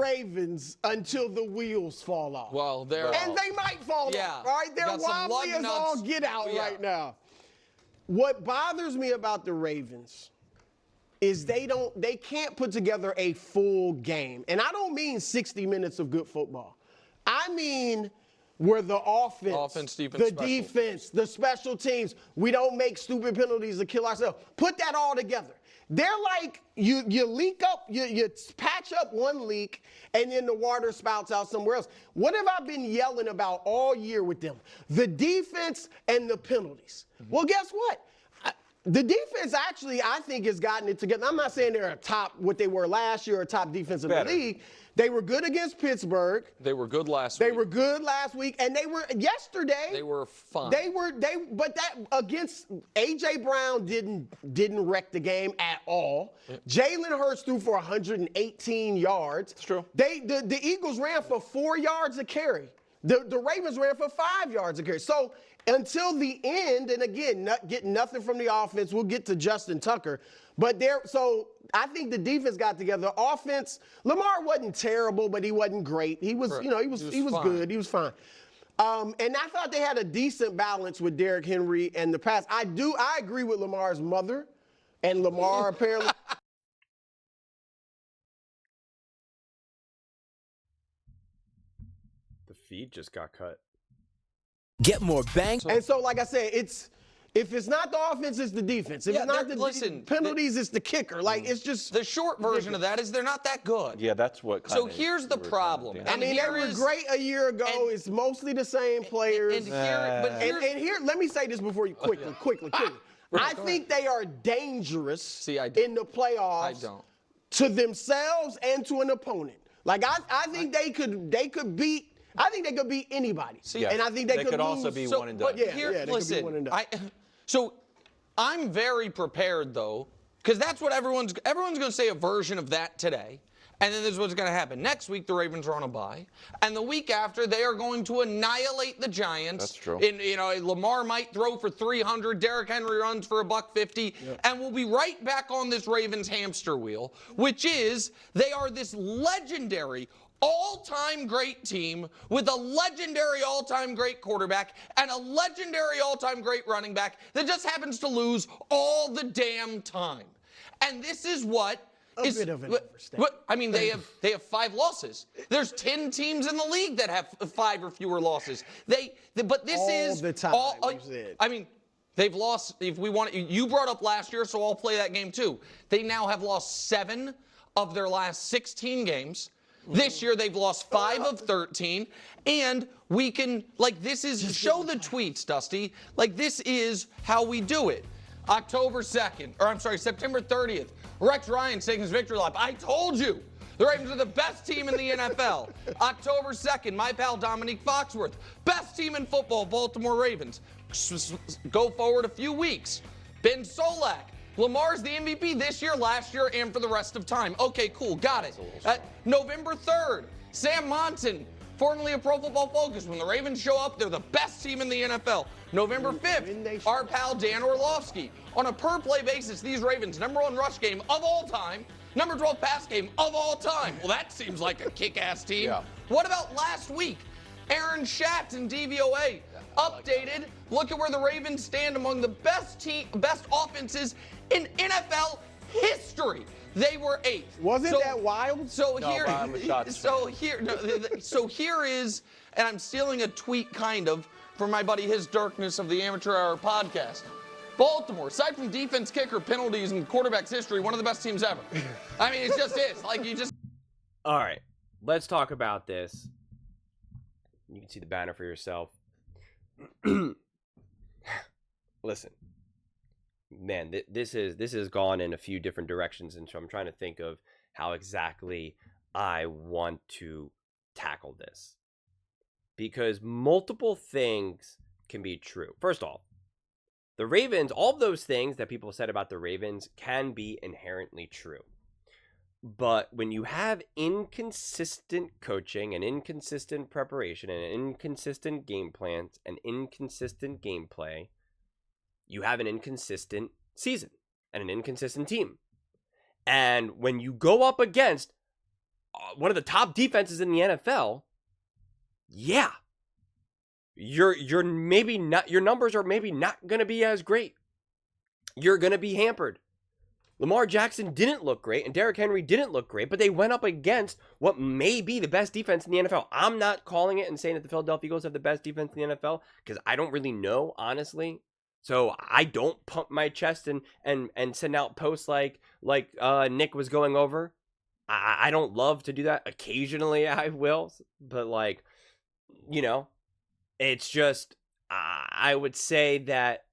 Ravens until the wheels fall off. Well, and they might fall off, right? They're wobbly as all get out right now. What bothers me about the Ravens is they can't put together a full game. And I don't mean 60 minutes of good football. I mean where the offense, defense, the special teams, we don't make stupid penalties to kill ourselves. Put that all together. They're like, you leak up, you patch up one leak, and then the water spouts out somewhere else. What have I been yelling about all year with them? The defense and the penalties. Well, guess what? The defense actually, I think, has gotten it together. I'm not saying they're a top, what they were last year, a top defense in the league. They were good against Pittsburgh. They were good last week. They were good last week, and they were yesterday. They were fine. But that against A.J. Brown didn't wreck the game at all. Jalen Hurts threw for 118 yards. It's true. The Eagles ran for 4 yards a carry. The Ravens ran for 5 yards a carry. So until the end, and again, getting nothing from the offense. We'll get to Justin Tucker. But so I think the defense got together. Offense, Lamar wasn't terrible, but he wasn't great. He was, he was good. He was fine. And I thought they had a decent balance with Derrick Henry and the pass. I agree with Lamar's mother, and Lamar apparently. The feed just got cut. Get more bang. And so, like I said, if it's not the offense, it's the defense. If it's not the penalties, it's the kicker. Like, it's just the short version of that is they're not that good. Yeah, that's what. So here's the problem. I mean, they were great a year ago. It's mostly the same players. And here, let me say this before you quickly. I think they are dangerous in the playoffs. I don't. To themselves and to an opponent. Like I think they could beat. I think they could beat anybody. And I think they could also be one and done. But here, listen, so I'm very prepared, though, because that's what everyone's going to say a version of that today. And then this is what's going to happen. Next week, the Ravens are on a bye. And the week after, they are going to annihilate the Giants. That's true. Lamar might throw for 300. Derrick Henry runs for $150. Yep. And we'll be right back on this Ravens hamster wheel, which is they are this legendary all-time great team with a legendary all-time great quarterback and a legendary all-time great running back that just happens to lose all the damn time. And this is what a bit of an overstatement. I mean, they have 5 losses. There's 10 teams in the league that have 5 or fewer losses. But this is all the time. I mean, they've lost. If we want, you brought up last year, so I'll play that game too. They now have lost 7 of their last 16 games. This year, they've lost 5 of 13, and we can, this is, show the tweets, Dusty. This is how we do it. September 30th, Rex Ryan's taking his victory lap. I told you, the Ravens are the best team in the NFL. October 2nd, my pal Dominique Foxworth, best team in football, Baltimore Ravens. Go forward a few weeks. Ben Solak, Lamar's the MVP this year, last year, and for the rest of time. Okay, cool, got it. November 3rd, Sam Monson, formerly of Pro Football Focus. When the Ravens show up, they're the best team in the NFL. November 5th, our pal Dan Orlovsky. On a per-play basis, these Ravens, #1 rush game of all time, #12 pass game of all time. Well, that seems like a kick-ass team. Yeah. What about last week? Aaron Schatz and DVOA updated. Look at where the Ravens stand among the best offenses in NFL history. They were 8th. Wasn't that wild? So here is, and I'm stealing a tweet kind of from my buddy His Darkness of the Amateur Hour podcast. Baltimore, aside from defense, kicker, penalties, and quarterback's history, one of the best teams ever. I mean, it just is. All right, let's talk about this. You can see the banner for yourself. Listen, man, this has gone in a few different directions, and so I'm trying to think of how exactly I want to tackle this, because multiple things can be true. First off, the Ravens, all of those things that people said about the Ravens can be inherently true. But when you have inconsistent coaching and inconsistent preparation and inconsistent game plans and inconsistent gameplay, you have an inconsistent season and an inconsistent team. And when you go up against one of the top defenses in the NFL, yeah, you're maybe not, your numbers are maybe not going to be as great. You're going to be hampered. Lamar Jackson didn't look great and Derrick Henry didn't look great, but they went up against what may be the best defense in the NFL. I'm not calling it and saying that the Philadelphia Eagles have the best defense in the NFL because I don't really know, honestly. So I don't pump my chest and send out posts like Nick was going over. I don't love to do that. Occasionally I will, but like, you know, it's just, I would say that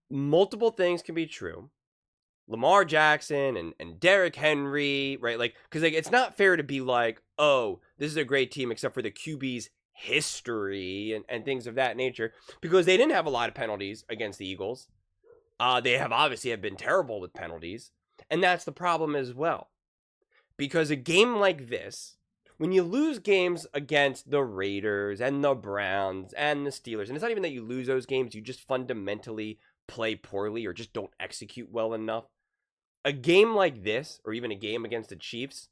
multiple things can be true. Lamar Jackson and Derrick Henry, right? Like, because like, it's not fair to be like, oh, this is a great team except for the QB's history and things of that nature, because they didn't have a lot of penalties against the Eagles. They have obviously been terrible with penalties, and that's the problem as well. Because a game like this, when you lose games against the Raiders and the Browns and the Steelers, and it's not even that you lose those games, you just fundamentally play poorly or just don't execute well enough. A game like this, or even a game against the Chiefs,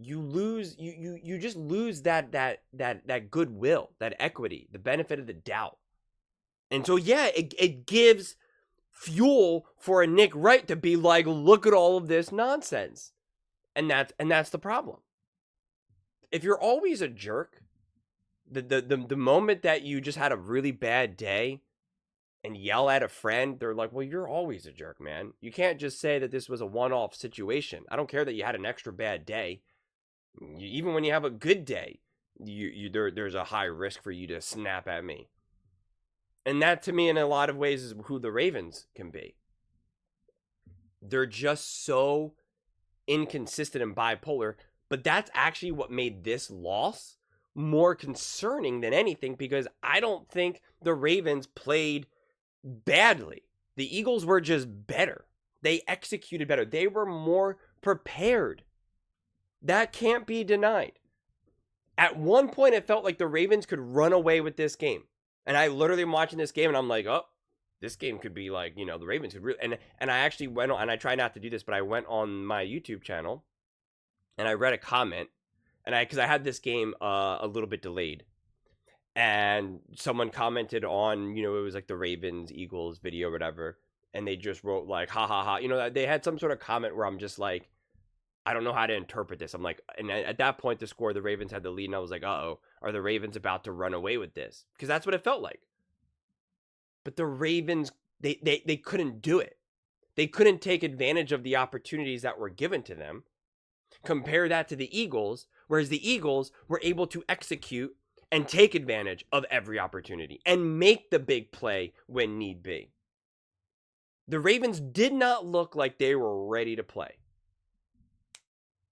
you lose, you just lose that goodwill, that equity, the benefit of the doubt. And so yeah, it gives fuel for a Nick Wright to be like, look at all of this nonsense. And that's the problem. If you're always a jerk, the moment that you just had a really bad day and yell at a friend, they're like, well, you're always a jerk, man. You can't just say that this was a one-off situation. I don't care that you had an extra bad day. Even when you have a good day, there's a high risk for you to snap at me. And that, to me, in a lot of ways, is who the Ravens can be. They're just so inconsistent and bipolar. But that's actually what made this loss more concerning than anything, because I don't think the Ravens played badly. The Eagles were just better. They executed better. They were more prepared. That can't be denied. At one point, it felt like the Ravens could run away with this game. And I literally am watching this game and I'm like, oh, this game could be like, you know, the Ravens could really, and I actually went on, and I try not to do this, but I went on my YouTube channel and I read a comment, and because I had this game a little bit delayed, and someone commented on, you know, it was like the Ravens Eagles video or whatever, and they just wrote like, ha ha ha, you know, they had some sort of comment where I'm just like, I don't know how to interpret this. I'm like, and at that point, the score, the Ravens had the lead, and I was like, uh-oh, are the Ravens about to run away with this? Because that's what it felt like. But the Ravens, they couldn't do it. They couldn't take advantage of the opportunities that were given to them. Compare that to the Eagles, whereas the Eagles were able to execute and take advantage of every opportunity and make the big play when need be. The Ravens did not look like they were ready to play.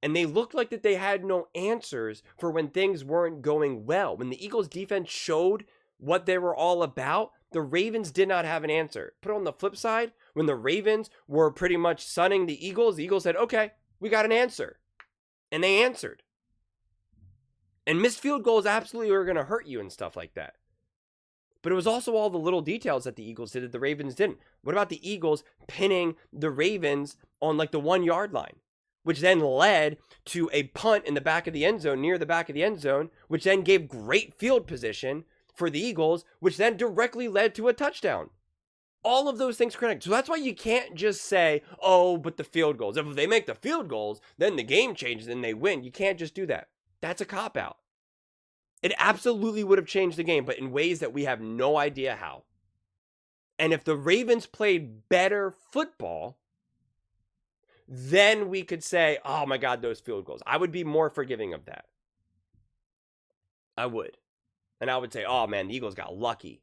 And they looked like that they had no answers for when things weren't going well. When the Eagles defense showed what they were all about, the Ravens did not have an answer. But on the flip side, when the Ravens were pretty much sunning the Eagles said, okay, we got an answer. And they answered. And missed field goals absolutely are going to hurt you and stuff like that. But it was also all the little details that the Eagles did that the Ravens didn't. What about the Eagles pinning the Ravens on like the 1 yard line? Which then led to a punt in the back of the end zone, near the back of the end zone, which then gave great field position for the Eagles, which then directly led to a touchdown. All of those things connect. So that's why you can't just say, oh, but the field goals. If they make the field goals, then the game changes and they win. You can't just do that. That's a cop-out. It absolutely would have changed the game, but in ways that we have no idea how. And if the Ravens played better football, then we could say, oh my God, those field goals. I would be more forgiving of that. I would. And I would say, oh man, the Eagles got lucky.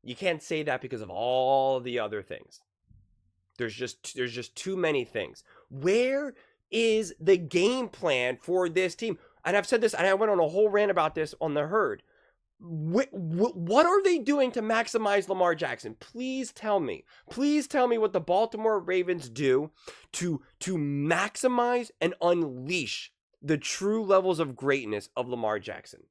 You can't say that because of all the other things. There's just too many things. Where is the game plan for this team? And I've said this, and I went on a whole rant about this on the herd. What are they doing to maximize Lamar Jackson? Please tell me. Please tell me what the Baltimore Ravens do to maximize and unleash the true levels of greatness of Lamar Jackson.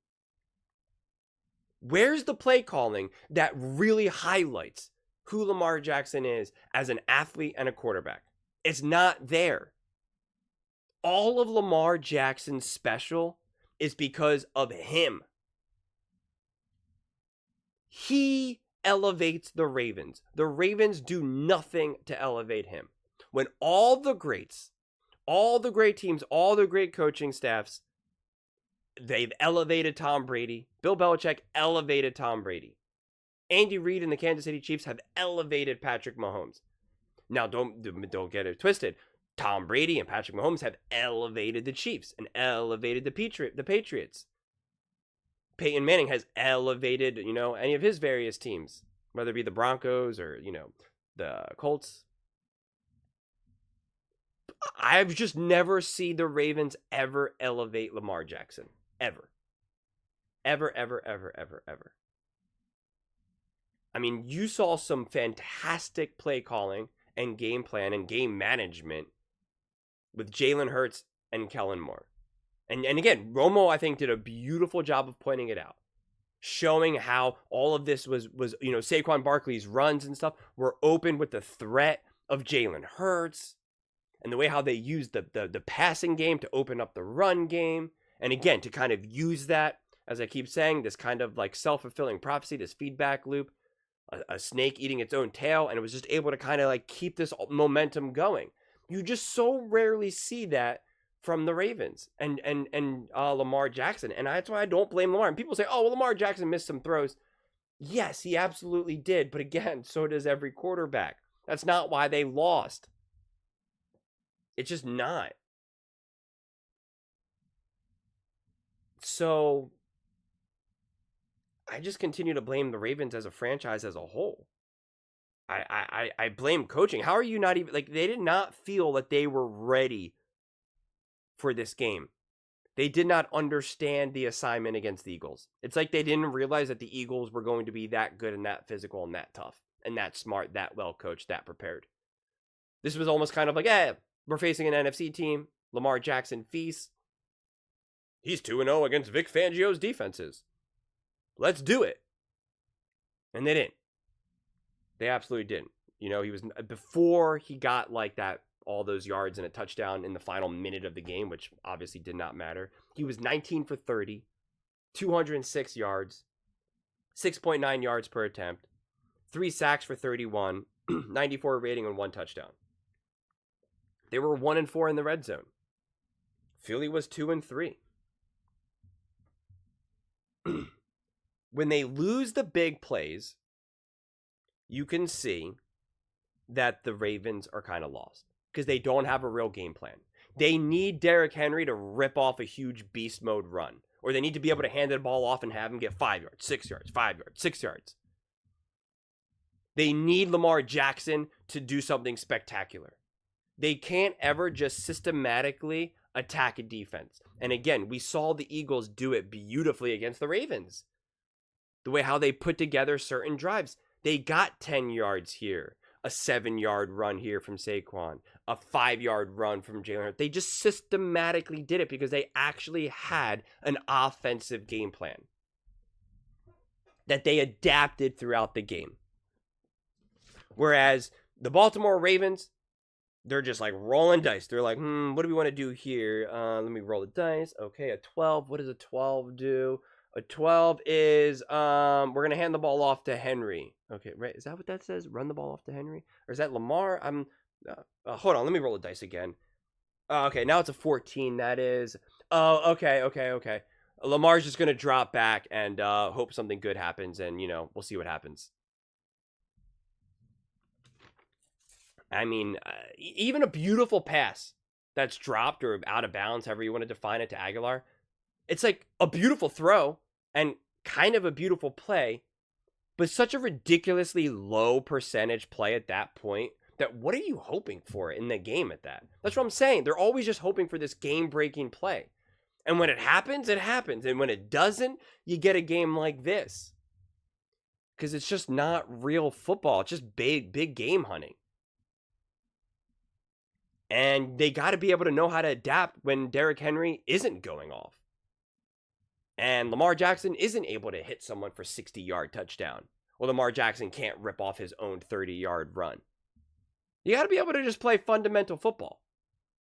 Where's the play calling that really highlights who Lamar Jackson is as an athlete and a quarterback? It's not there. all of Lamar Jackson's special is because of him. He elevates the Ravens. The Ravens do nothing to elevate him. When all the greats, all the great teams, all the great coaching staffs, they've elevated Tom Brady. Bill Belichick elevated Tom Brady. Andy Reid and the Kansas City Chiefs have elevated Patrick Mahomes. Now, don't get it twisted. Tom Brady and Patrick Mahomes have elevated the Chiefs and elevated the Patriots. Peyton Manning has elevated, any of his various teams, whether it be the Broncos or, the Colts. I've just never seen the Ravens ever elevate Lamar Jackson. Ever. Ever. I mean, you saw some fantastic play calling and game plan and game management with Jalen Hurts and Kellen Moore. And again, Romo, I think, did a beautiful job of pointing it out. Showing how all of this was Saquon Barkley's runs and stuff were open with the threat of Jalen Hurts. And the way how they used the passing game to open up the run game. And again, to kind of use that, as I keep saying, this kind of like self-fulfilling prophecy, this feedback loop, a snake eating its own tail. And it was just able to kind of like keep this momentum going. You just so rarely see that from the Ravens and Lamar Jackson. And that's why I don't blame Lamar. And people say, oh, well, Lamar Jackson missed some throws. Yes, he absolutely did. But again, so does every quarterback. That's not why they lost. It's just not. So I just continue to blame the Ravens as a franchise as a whole. I blame coaching. How are you not even, like, they did not feel that they were ready for this game. They did not understand the assignment against the Eagles. It's like they didn't realize that the Eagles were going to be that good and that physical and that tough and that smart, that well coached, that prepared. This was almost kind of like, we're facing an NFC team. Lamar Jackson feasts. He's 2-0 against Vic Fangio's defenses. Let's do it. And they didn't. They absolutely didn't. He was, before he got like that, all those yards and a touchdown in the final minute of the game, which obviously did not matter. He was 19 for 30, 206 yards, 6.9 yards per attempt, 3 sacks for 31, 94 rating and 1 touchdown. They were 1-4 in the red zone. Philly was 2-3. When they lose the big plays, you can see that the Ravens are kind of lost because they don't have a real game plan. They need Derrick Henry to rip off a huge beast mode run, or they need to be able to hand the ball off and have him get 5 yards, 6 yards, 5 yards, 6 yards. They need Lamar Jackson to do something spectacular. They can't ever just systematically attack a defense. And again, we saw the Eagles do it beautifully against the Ravens. The way how they put together certain drives. They got 10 yards here, a 7-yard run here from Saquon, a 5-yard run from Jalen Hurts. They just systematically did it because they actually had an offensive game plan that they adapted throughout the game. Whereas the Baltimore Ravens, they're just like rolling dice. They're like, what do we want to do here? Let me roll the dice. Okay, a 12. What does a 12 do? A 12 is, we're going to hand the ball off to Henry. Okay, right. Is that what that says? Run the ball off to Henry? Or is that Lamar? Hold on. Let me roll the dice again. Okay, now it's a 14. That is. Oh, okay. Lamar's just going to drop back and hope something good happens. And, we'll see what happens. I mean, even a beautiful pass that's dropped or out of bounds, however you want to define it, to Aguilar, it's like a beautiful throw and kind of a beautiful play, but such a ridiculously low percentage play at that point that what are you hoping for in the game at that? That's what I'm saying. They're always just hoping for this game-breaking play. And when it happens, it happens. And when it doesn't, you get a game like this. Because it's just not real football. It's just big game hunting. And they got to be able to know how to adapt when Derrick Henry isn't going off. And Lamar Jackson isn't able to hit someone for 60-yard touchdown. Or Lamar Jackson can't rip off his own 30-yard run. You got to be able to just play fundamental football.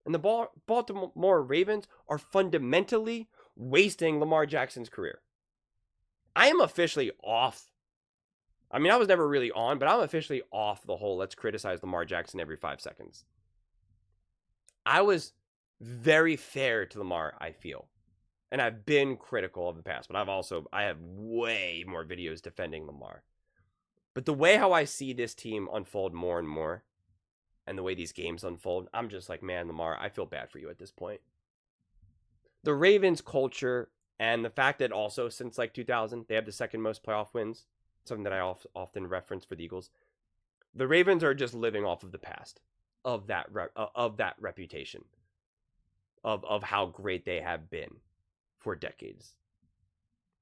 And the Baltimore Ravens are fundamentally wasting Lamar Jackson's career. I am officially off. I mean, I was never really on, but I'm officially off the whole let's criticize Lamar Jackson every 5 seconds. I was very fair to Lamar, I feel. And I've been critical of the past, but I have way more videos defending Lamar. But the way how I see this team unfold more and more, and the way these games unfold, I'm just like, man, Lamar, I feel bad for you at this point. The Ravens culture and the fact that also since like 2000, they have the second most playoff wins, something that I often reference for the Eagles. The Ravens are just living off of the past of that reputation of how great they have been for decades.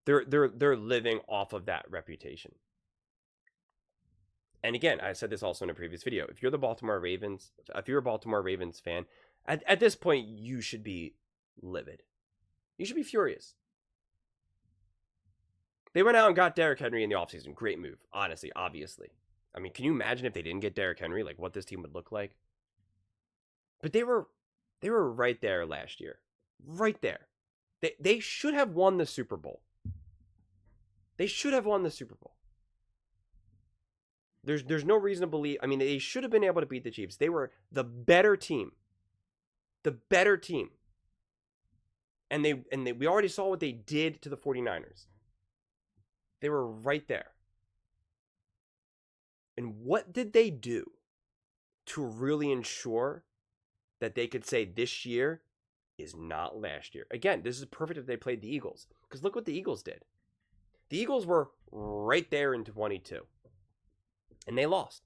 They're living off of that reputation. And again, I said this also in a previous video. If you're the Baltimore Ravens, if you're a Baltimore Ravens fan, at this point, you should be livid. You should be furious. They went out and got Derrick Henry in the offseason. Great move, honestly, obviously. I mean, can you imagine if they didn't get Derrick Henry, like what this team would look like? But they were right there last year. Right there. They should have won the Super Bowl. They should have won the Super Bowl. There's no reason to believe. I mean, they should have been able to beat the Chiefs. They were the better team. The better team. And we already saw what they did to the 49ers. They were right there. And what did they do to really ensure that they could say this year is not last year? Again, this is perfect if they played the Eagles. Because look what the Eagles did. The Eagles were right there in 22. And they lost.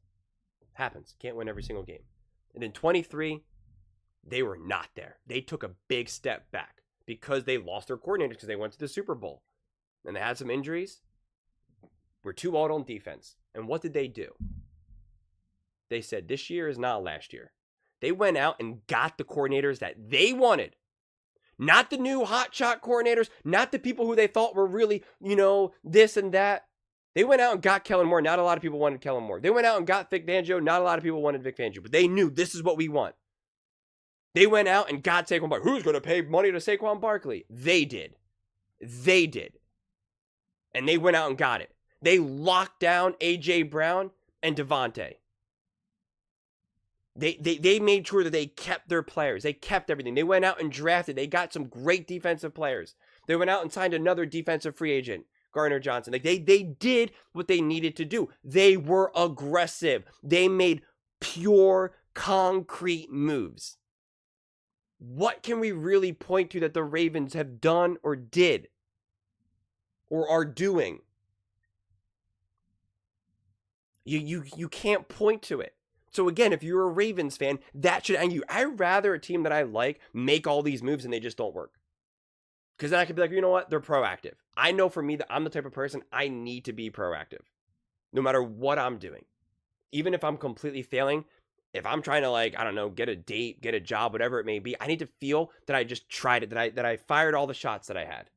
Happens. Can't win every single game. And in 23, they were not there. They took a big step back because they lost their coordinators because they went to the Super Bowl. And they had some injuries. We're too old on defense. And what did they do? They said this year is not last year. They went out and got the coordinators that they wanted. Not the new hotshot coordinators. Not the people who they thought were really, this and that. They went out and got Kellen Moore. Not a lot of people wanted Kellen Moore. They went out and got Vic Fangio. Not a lot of people wanted Vic Fangio. But they knew this is what we want. They went out and got Saquon Barkley. Who's going to pay money to Saquon Barkley? They did. They did. And they went out and got it. They locked down A.J. Brown and Devontae. They made sure that they kept their players. They kept everything. They went out and drafted. They got some great defensive players. They went out and signed another defensive free agent, Gardner Johnson. They did what they needed to do. They were aggressive. They made pure, concrete moves. What can we really point to that the Ravens have done or did or are doing? You can't point to it. So again, if you're a Ravens fan, that should anger you. I'd rather a team that I like make all these moves and they just don't work. Because then I could be like, you know what? They're proactive. I know for me that I'm the type of person I need to be proactive. No matter what I'm doing. Even if I'm completely failing, if I'm trying to get a date, get a job, whatever it may be, I need to feel that I just tried it, that I fired all the shots that I had.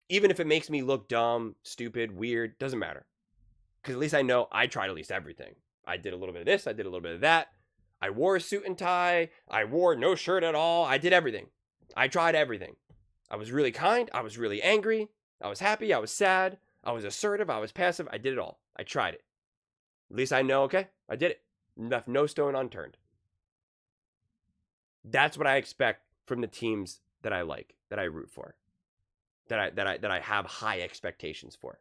Even if it makes me look dumb, stupid, weird, doesn't matter. Because at least I know I tried at least everything. I did a little bit of this. I did a little bit of that. I wore a suit and tie. I wore no shirt at all. I did everything. I tried everything. I was really kind. I was really angry. I was happy. I was sad. I was assertive. I was passive. I did it all. I tried it. At least I know, okay, I did it. Left no stone unturned. That's what I expect from the teams that I like, that I root for, that I have high expectations for.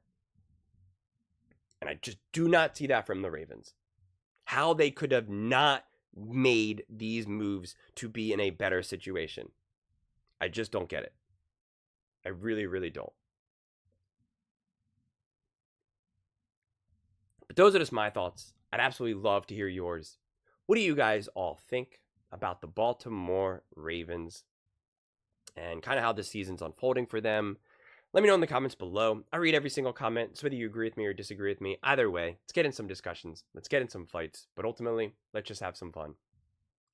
And I just do not see that from the Ravens. How they could have not made these moves to be in a better situation. I just don't get it. I really, really don't. But those are just my thoughts. I'd absolutely love to hear yours. What do you guys all think about the Baltimore Ravens and kind of how this season's unfolding for them? Let me know in the comments below. I read every single comment, so whether you agree with me or disagree with me, either way, let's get in some discussions. Let's get in some fights. But ultimately, let's just have some fun.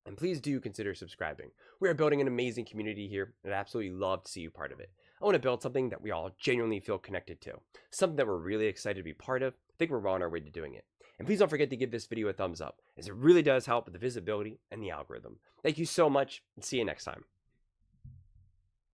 And please do consider subscribing. We are building an amazing community here, and I'd absolutely love to see you part of it. I want to build something that we all genuinely feel connected to. Something that we're really excited to be part of. I think we're well on our way to doing it. And please don't forget to give this video a thumbs up, as it really does help with the visibility and the algorithm. Thank you so much, and see you next time.